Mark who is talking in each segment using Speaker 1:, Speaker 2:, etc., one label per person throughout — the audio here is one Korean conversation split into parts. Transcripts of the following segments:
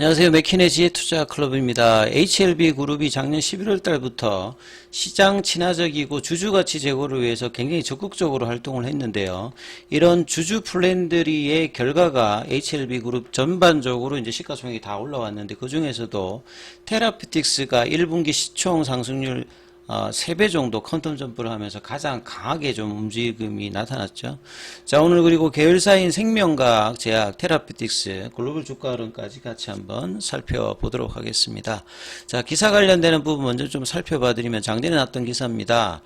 Speaker 1: 안녕하세요. 맥키네지의 투자클럽입니다. HLB 그룹이 작년 11월 달부터 시장 친화적이고 주주가치 제고를 위해서 굉장히 적극적으로 활동을 했는데요. 이런 주주 플랜들의 결과가 HLB 그룹 전반적으로 이제 시가총액이 다 올라왔는데, 그 중에서도 테라피틱스가 1분기 시총 상승률 3배 정도 퀀텀 점프를 하면서 가장 강하게 좀 움직임이 나타났죠. 자, 오늘 그리고 계열사인 생명과학, 제약, 테라피틱스, 글로벌 주가 흐름까지 같이 한번 살펴보도록 하겠습니다. 자, 기사 관련되는 부분 먼저 좀 살펴봐드리면, 장전에 났던 기사입니다.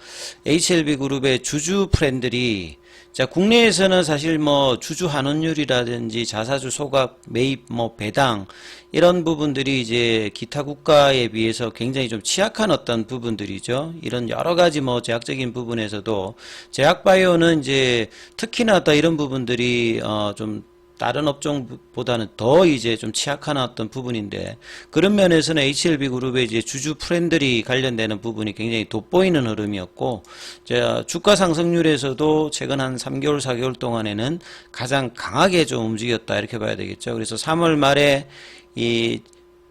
Speaker 1: HLB 그룹의 주주 프렌들이, 자, 국내에서는 사실 뭐 주주 환원율이라든지 자사주 소각, 매입, 뭐 배당 이런 부분들이 이제 기타 국가에 비해서 굉장히 좀 취약한 어떤 부분들이죠. 이런 여러 가지 뭐 제약적인 부분에서도 제약바이오는 이제 특히나 더 이런 부분들이 좀 다른 업종보다는 더 이제 좀 취약한 어떤 부분인데, 그런 면에서는 HLB 그룹의 이제 주주 프렌들이 관련되는 부분이 굉장히 돋보이는 흐름이었고, 주가 상승률에서도 최근 한 3개월, 4개월 동안에는 가장 강하게 좀 움직였다, 이렇게 봐야 되겠죠. 그래서 3월 말에 이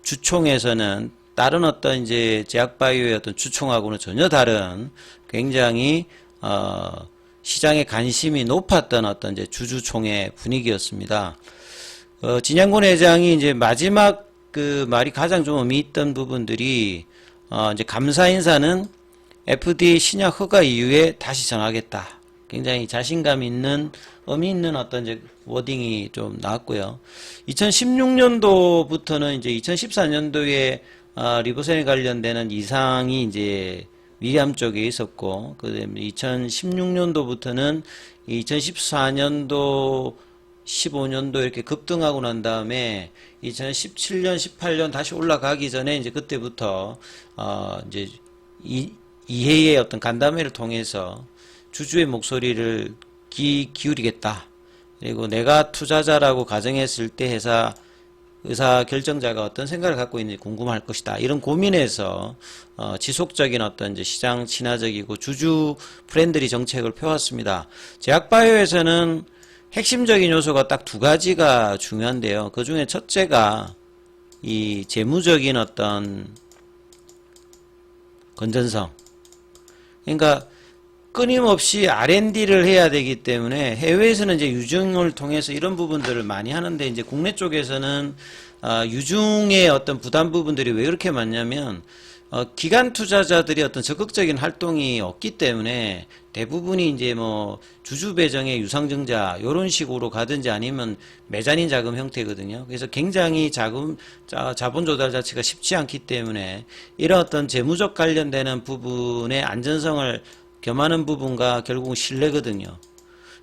Speaker 1: 주총에서는 다른 어떤 이제 제약바이오의 어떤 주총하고는 전혀 다른 굉장히 시장의 관심이 높았던 어떤 이제 주주총회 분위기였습니다. 진양곤 회장이 이제 마지막 그 말이 가장 좀 의미 있던 부분들이, 이제 감사 인사는 FDA 신약 허가 이후에 다시 정하겠다. 굉장히 자신감 있는, 의미 있는 어떤 이제 워딩이 좀 나왔고요. 2016년도부터는 이제 2014년도에 리보센에 관련되는 이상이 이제 위암 쪽에 있었고, 그다음에 2016년도부터는 2014년도, 15년도 이렇게 급등하고 난 다음에 2017년, 18년 다시 올라가기 전에 이제 그때부터 이제 이해의 어떤 간담회를 통해서 주주의 목소리를 기울이겠다. 그리고 내가 투자자라고 가정했을 때 의사 결정자가 어떤 생각을 갖고 있는지 궁금할 것이다. 이런 고민에서 지속적인 어떤 이제 시장 친화적이고 주주 프렌들리 정책을 펴왔습니다. 제약바이오에서는 핵심적인 요소가 딱 두 가지가 중요한데요. 그 중에 첫째가 이 재무적인 어떤 건전성. 그러니까 끊임없이 R&D를 해야 되기 때문에, 해외에서는 이제 유증을 통해서 이런 부분들을 많이 하는데, 이제 국내 쪽에서는 유증의 어떤 부담 부분들이 왜 그렇게 많냐면, 기관 투자자들이 어떤 적극적인 활동이 없기 때문에 대부분이 이제 뭐 주주 배정의 유상증자 이런 식으로 가든지 아니면 메자닌 자금 형태거든요. 그래서 굉장히 자본 조달 자체가 쉽지 않기 때문에 이런 어떤 재무적 관련되는 부분의 안전성을 겸하는 부분과 결국은 신뢰거든요.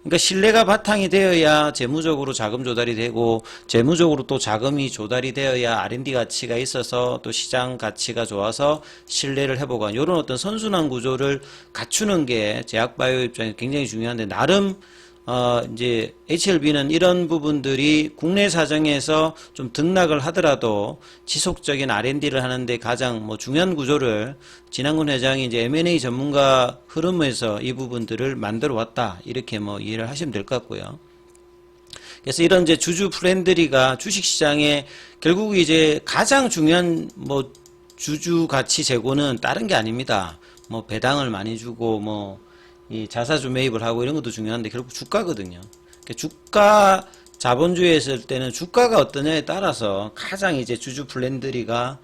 Speaker 1: 그러니까 신뢰가 바탕이 되어야 재무적으로 자금 조달이 되고, 재무적으로 또 자금이 조달이 되어야 R&D 가치가 있어서 또 시장 가치가 좋아서 신뢰를 회복한 이런 어떤 선순환 구조를 갖추는 게 제약바이오 입장에서 굉장히 중요한데, 나름 이제 HLB는 이런 부분들이 국내 사정에서 좀 등락을 하더라도 지속적인 R&D를 하는데 가장 뭐 중요한 구조를 진양군 회장이 이제 M&A 전문가 흐름에서 이 부분들을 만들어 왔다, 이렇게 뭐 이해를 하시면 될 것 같고요. 그래서 이런 이제 주주 프렌들리가 주식시장에 결국 이제 가장 중요한 뭐 주주 가치 제고는 다른 게 아닙니다. 뭐 배당을 많이 주고 뭐 이 자사주 매입을 하고 이런 것도 중요한데, 결국 주가거든요. 주가 자본주의에 있을 때는 주가가 어떠냐에 따라서 가장 이제 주주 플랜들리가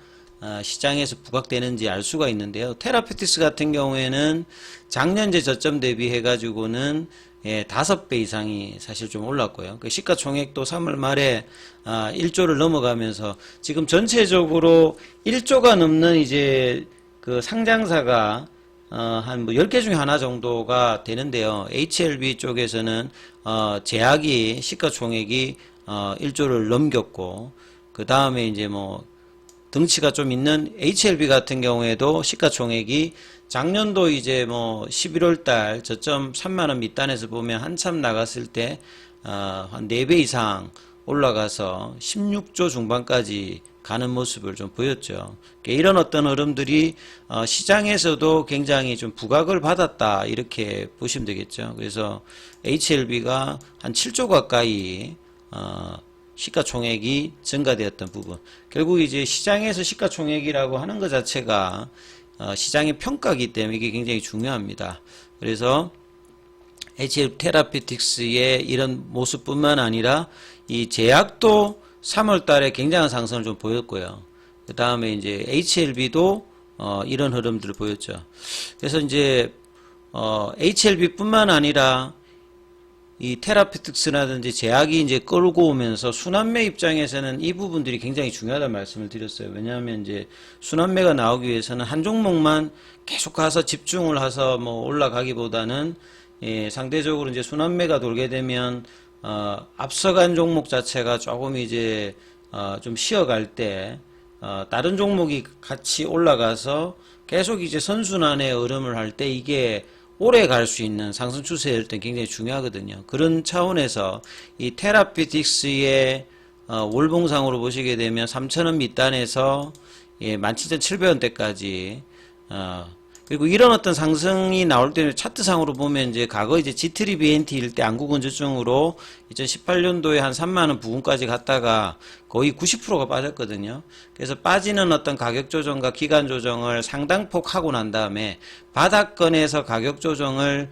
Speaker 1: 시장에서 부각되는지 알 수가 있는데요. 테라피틱스 같은 경우에는 작년제 저점 대비해 가지고는 5배 이상이 사실 좀 올랐고요. 그 시가총액도 3월 말에 1조를 넘어가면서 지금 전체적으로 1조가 넘는 이제 그 상장사가 한 뭐 10개 중에 하나 정도가 되는데요. HLB 쪽에서는 제약이 시가총액이 1조를 넘겼고, 그 다음에 이제 뭐 덩치가 좀 있는 HLB 같은 경우에도 시가총액이 작년도 이제 뭐 11월 달 저점 3만원 밑단에서 보면 한참 나갔을 때 한 4배 이상 올라가서 16조 중반까지 가는 모습을 좀 보였죠. 이런 어떤 흐름들이 시장에서도 굉장히 좀 부각을 받았다, 이렇게 보시면 되겠죠. 그래서 HLB가 한 7조 가까이 시가총액이 증가되었던 부분. 결국 이제 시장에서 시가총액이라고 하는 것 자체가 시장의 평가이기 때문에 이게 굉장히 중요합니다. 그래서 HL 테라피틱스의 이런 모습뿐만 아니라 이 제약도 3월 달에 굉장한 상승을 좀 보였고요. 그 다음에 이제 HLB도 이런 흐름들을 보였죠. 그래서 이제 HLB뿐만 아니라 이 테라피틱스라든지 제약이 이제 끌고 오면서 순환매 입장에서는 이 부분들이 굉장히 중요하다는 말씀을 드렸어요. 왜냐하면 이제 순환매가 나오기 위해서는 한 종목만 계속 가서 집중을 해서 뭐 올라가기보다는 상대적으로 이제 순환매가 돌게 되면 앞서간 종목 자체가 조금 이제 좀 쉬어갈 때 다른 종목이 같이 올라가서 계속 이제 선순환의 흐름을 할 때 이게 오래 갈 수 있는 상승 추세일 때 굉장히 중요하거든요. 그런 차원에서 이 테라피틱스의 월봉상으로 보시게 되면 3,000원 밑단에서 17,700원대까지 그리고 이런 어떤 상승이 나올 때는 차트상으로 보면 이제 과거 이제 G3BNT일 때 안구건조증으로 2018년도에 한 3만원 부근까지 갔다가 거의 90%가 빠졌거든요. 그래서 빠지는 어떤 가격 조정과 기간 조정을 상당폭 하고 난 다음에 바닥권에서 가격 조정을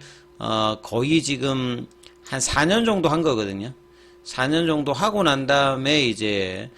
Speaker 1: 거의 지금 한 4년 정도 한 거거든요. 4년 정도 하고 난 다음에 이제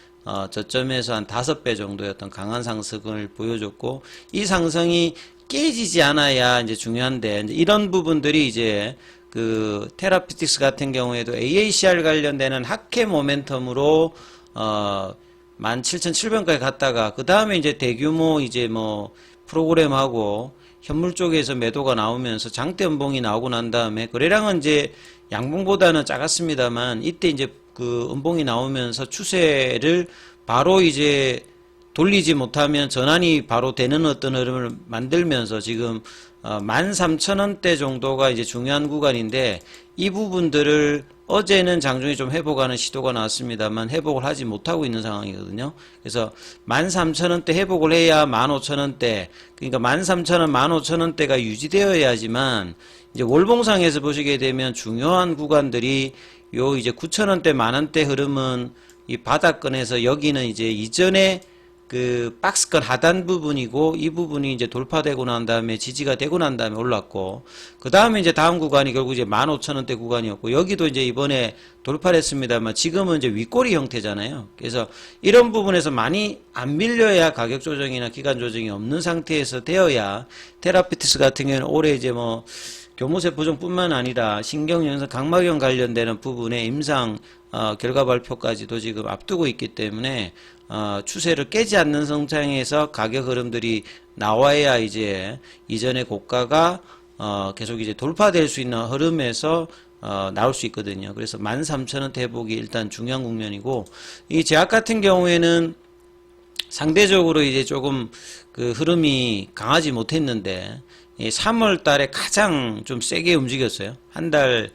Speaker 1: 저점에서 한 5배 정도의 어떤 강한 상승을 보여줬고 이 상승이 깨지지 않아야 이제 중요한데 이제 이런 부분들이 이제 그 테라피틱스 같은 경우에도 AACR 관련되는 하회 모멘텀으로 17,700원까지 갔다가 그 다음에 이제 대규모 이제 뭐 프로그램하고 현물 쪽에서 매도가 나오면서 장대 음봉이 나오고 난 다음에 거래량은 이제 양봉보다는 작았습니다만 이때 이제 그 음봉이 나오면서 추세를 바로 이제 돌리지 못하면 전환이 바로 되는 어떤 흐름을 만들면서 지금 13,000원대 정도가 이제 중요한 구간인데 이 부분들을 어제는 장중에 좀 회복하는 시도가 나왔습니다만 회복을 하지 못하고 있는 상황이거든요. 그래서 13,000원대 회복을 해야 15,000원대 그러니까 13,000원, 15,000원대가 유지되어야지만 이제 월봉상에서 보시게 되면 중요한 구간들이 요 이제 9,000원대, 만원대 흐름은 이 바닥권에서 여기는 이제 이전에 그 박스권 하단 부분이고 이 부분이 이제 돌파되고 난 다음에 지지가 되고 난 다음에 올랐고 그 다음에 이제 다음 구간이 결국 이제 15,000원대 구간이었고 여기도 이제 이번에 돌파를 했습니다만 지금은 이제 윗꼬리 형태잖아요. 그래서 이런 부분에서 많이 안 밀려야 가격 조정이나 기간 조정이 없는 상태에서 되어야 테라피틱스 같은 경우는 올해 이제 뭐 교무세 보정뿐만 아니라 신경영상 각막염 관련되는 부분에 임상 결과 발표까지도 지금 앞두고 있기 때문에 추세를 깨지 않는 성장에서 가격 흐름들이 나와야 이제 이전의 고가가 계속 이제 돌파될 수 있는 흐름에서 나올 수 있거든요. 그래서 13,000원대 회복이 일단 중요한 국면이고 이 제약 같은 경우에는 상대적으로 이제 조금 그 흐름이 강하지 못했는데 3월 달에 가장 좀 세게 움직였어요. 한 달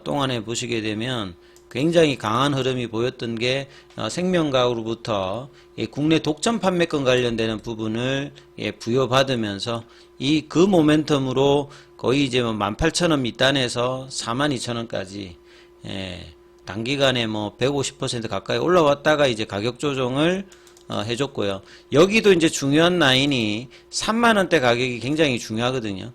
Speaker 1: 동안에 보시게 되면 굉장히 강한 흐름이 보였던 게 생명과학으로부터 국내 독점 판매권 관련되는 부분을 부여받으면서 이 그 모멘텀으로 거의 이제 뭐 18,000원 밑단에서 42,000원까지 단기간에 뭐 150% 가까이 올라왔다가 이제 가격 조정을 해줬고요. 여기도 이제 중요한 라인이 3만원대 가격이 굉장히 중요하거든요.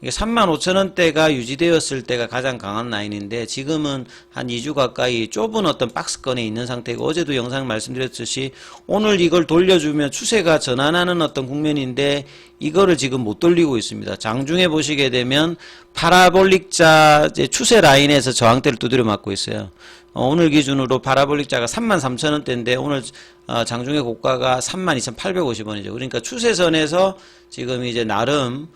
Speaker 1: 35,000원대가 유지되었을 때가 가장 강한 라인인데 지금은 한 2주 가까이 좁은 어떤 박스권에 있는 상태고 어제도 영상 말씀드렸듯이 오늘 이걸 돌려주면 추세가 전환하는 어떤 국면인데 이거를 지금 못 돌리고 있습니다. 장중에 보시게 되면 파라볼릭자 추세 라인에서 저항대를 두드려 맞고 있어요. 오늘 기준으로 파라볼릭자가 33,000원대인데 오늘 장중에 고가가 32,850원이죠. 그러니까 추세선에서 지금 이제 나름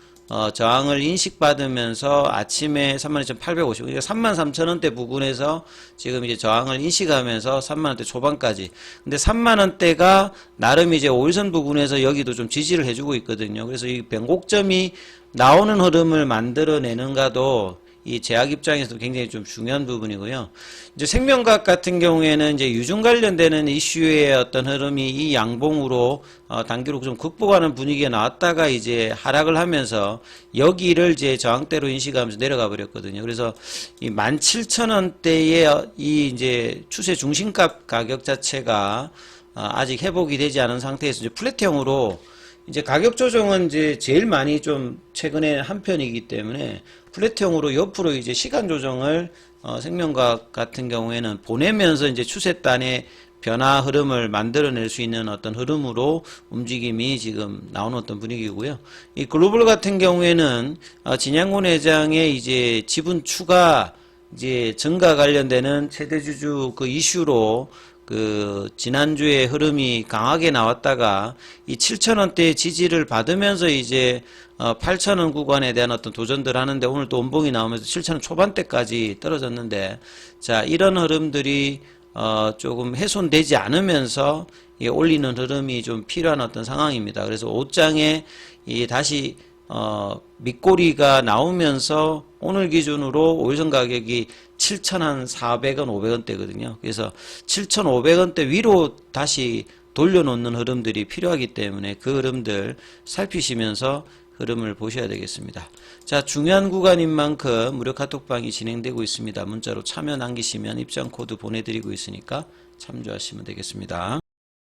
Speaker 1: 저항을 인식받으면서 아침에 32,850원, 그러니까 33,000원대 부근에서 지금 이제 저항을 인식하면서 3만원대 초반까지. 근데 3만원대가 나름 이제 5일선 부근에서 여기도 좀 지지를 해주고 있거든요. 그래서 이 변곡점이 나오는 흐름을 만들어내는가도 이 제약 입장에서도 굉장히 좀 중요한 부분이고요. 이제 생명과학 같은 경우에는 이제 유중 관련되는 이슈의 어떤 흐름이 이 양봉으로 단기로 좀 극복하는 분위기가 나왔다가 이제 하락을 하면서 여기를 이제 저항대로 인식하면서 내려가 버렸거든요. 그래서 이 17,000원대의 이 이제 추세 중심값 가격 자체가 아직 회복이 되지 않은 상태에서 이제 플랫형으로 이제 가격 조정은 이제 제일 많이 좀 최근에 한 편이기 때문에 플랫형으로 옆으로 이제 시간 조정을 생명과학 같은 경우에는 보내면서 이제 추세단의 변화 흐름을 만들어낼 수 있는 어떤 흐름으로 움직임이 지금 나오는 어떤 분위기고요. 이 글로벌 같은 경우에는 진양곤 회장의 이제 지분 추가 이제 증가 관련되는 최대주주 그 이슈로 그 지난주에 흐름이 강하게 나왔다가 이 7,000원대의 지지를 받으면서 이제 8,000원 구간에 대한 어떤 도전들 하는데 오늘 또 원봉이 나오면서 7,000원 초반대까지 떨어졌는데 자 이런 흐름들이 조금 훼손되지 않으면서 올리는 흐름이 좀 필요한 어떤 상황입니다. 그래서 옷장에 다시 밑꼬리가 나오면서 오늘 기준으로 오일선 가격이 7,400원, 500원대거든요. 그래서 7,500원대 위로 다시 돌려놓는 흐름들이 필요하기 때문에 그 흐름들 살피시면서 흐름을 보셔야 되겠습니다. 자, 중요한 구간인 만큼 무료 카톡방이 진행되고 있습니다. 문자로 참여 남기시면 입장 코드 보내드리고 있으니까 참조하시면 되겠습니다.